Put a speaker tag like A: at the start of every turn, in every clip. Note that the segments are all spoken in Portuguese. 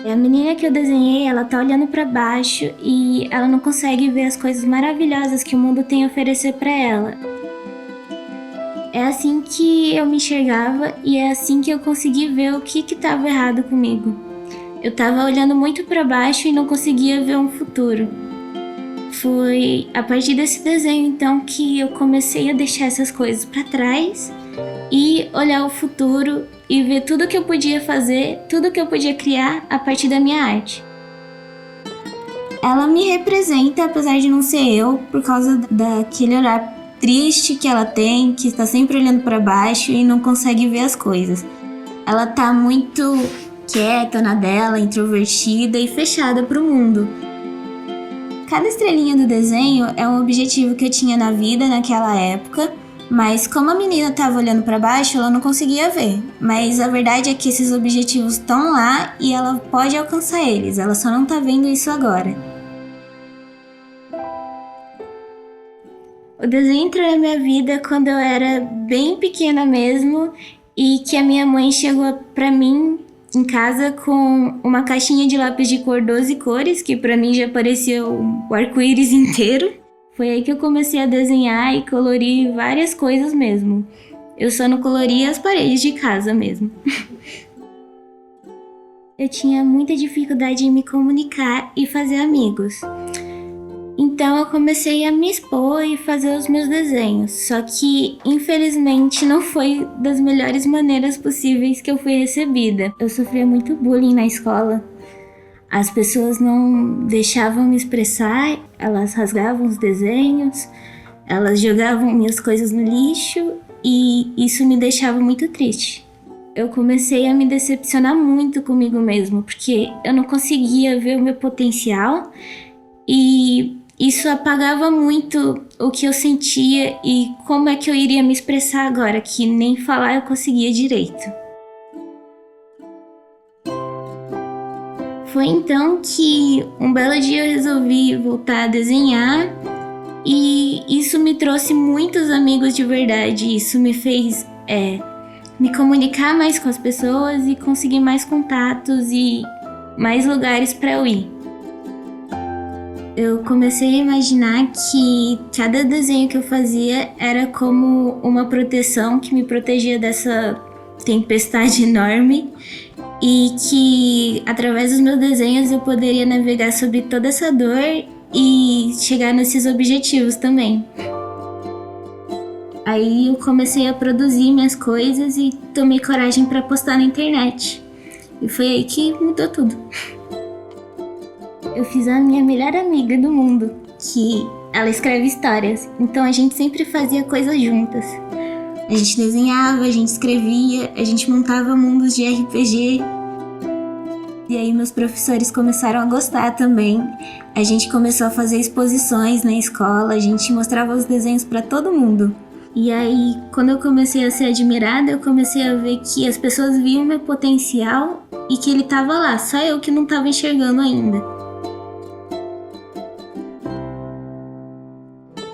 A: A menina que eu desenhei, ela tá olhando pra baixo e ela não consegue ver as coisas maravilhosas que o mundo tem a oferecer pra ela. É assim que eu me enxergava e é assim que eu consegui ver o que tava errado comigo. Eu tava olhando muito pra baixo e não conseguia ver um futuro. Foi a partir desse desenho, então, que eu comecei a deixar essas coisas pra trás e olhar o futuro e ver tudo que eu podia fazer, tudo que eu podia criar a partir da minha arte. Ela me representa, apesar de não ser eu, por causa daquele olhar triste que ela tem, que está sempre olhando para baixo e não consegue ver as coisas. Ela tá muito quieta na dela, introvertida e fechada para o mundo. Cada estrelinha do desenho é um objetivo que eu tinha na vida naquela época, mas como a menina estava olhando para baixo, ela não conseguia ver. Mas a verdade é que esses objetivos estão lá e ela pode alcançar eles, ela só não tá vendo isso agora. O desenho entrou na minha vida quando eu era bem pequena mesmo e que a minha mãe chegou pra mim em casa com uma caixinha de lápis de cor 12 cores, que pra mim já parecia o arco-íris inteiro. Foi aí que eu comecei a desenhar e colorir várias coisas mesmo. Eu só não coloria as paredes de casa mesmo. Eu tinha muita dificuldade em me comunicar e fazer amigos. Então eu comecei a me expor e fazer os meus desenhos, só que infelizmente não foi das melhores maneiras possíveis que eu fui recebida. Eu sofria muito bullying na escola. As pessoas não deixavam me expressar, elas rasgavam os desenhos, elas jogavam minhas coisas no lixo e isso me deixava muito triste. Eu comecei a me decepcionar muito comigo mesmo, porque eu não conseguia ver o meu potencial e isso apagava muito o que eu sentia e como é que eu iria me expressar agora, que nem falar eu conseguia direito. Foi então que um belo dia eu resolvi voltar a desenhar e isso me trouxe muitos amigos de verdade. Isso me fez me comunicar mais com as pessoas e conseguir mais contatos e mais lugares para eu ir. Eu comecei a imaginar que cada desenho que eu fazia era como uma proteção que me protegia dessa tempestade enorme e que através dos meus desenhos eu poderia navegar sobre toda essa dor e chegar nesses objetivos também. Aí eu comecei a produzir minhas coisas e tomei coragem para postar na internet. E foi aí que mudou tudo. Eu fiz a minha melhor amiga do mundo, que ela escreve histórias, então a gente sempre fazia coisas juntas. A gente desenhava, a gente escrevia, a gente montava mundos de RPG. E aí meus professores começaram a gostar também. A gente começou a fazer exposições na escola, a gente mostrava os desenhos para todo mundo. E aí, quando eu comecei a ser admirada, eu comecei a ver que as pessoas viam meu potencial e que ele estava lá, só eu que não estava enxergando ainda.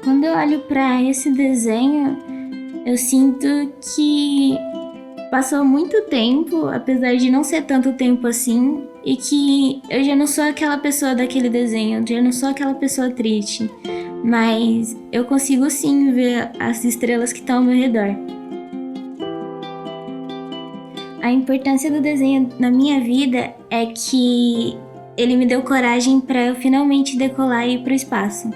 A: Quando eu olho para esse desenho, eu sinto que passou muito tempo, apesar de não ser tanto tempo assim, e que eu já não sou aquela pessoa daquele desenho, eu já não sou aquela pessoa triste, mas eu consigo sim ver as estrelas que estão ao meu redor. A importância do desenho na minha vida é que ele me deu coragem para eu finalmente decolar e ir para o espaço.